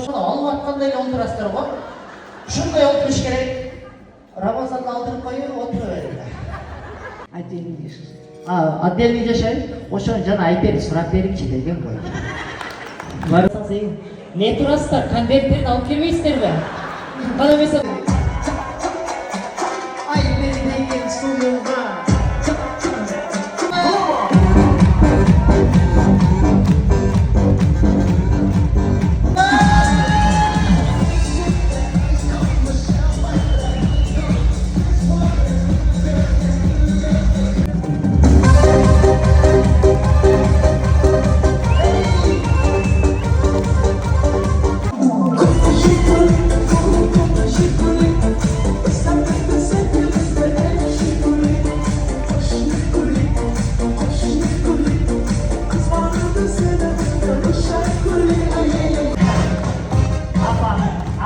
Şunu almatkanda ile oturasıdır bu. Şunday oturuş gerek. Ramazan'da aldırıp koyuyor, oturuverirler. Отдельный вес. Отдельный жашай, ошону жана айтайын, сурап берипчи деген ғой. Не турасыздар, конверттерин алып келбейсиздерби? Кана эмесе Ай бери деген сулууга.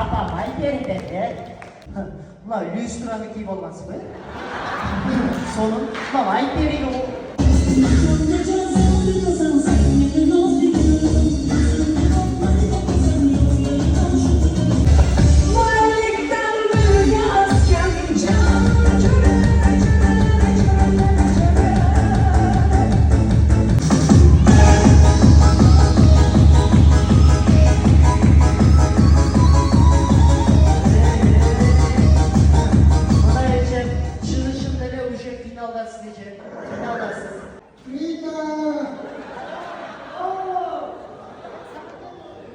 Апам айтайын dedi. Мына люстраны кийип алгансызбы? Сонун, мына айтайын ол.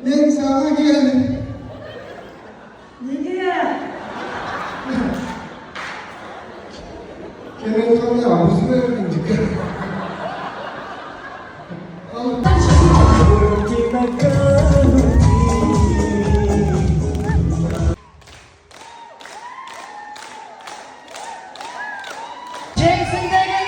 Ben sana geldim. Kemal Tanrı abuzu verdin dikkat. Jason Dagan!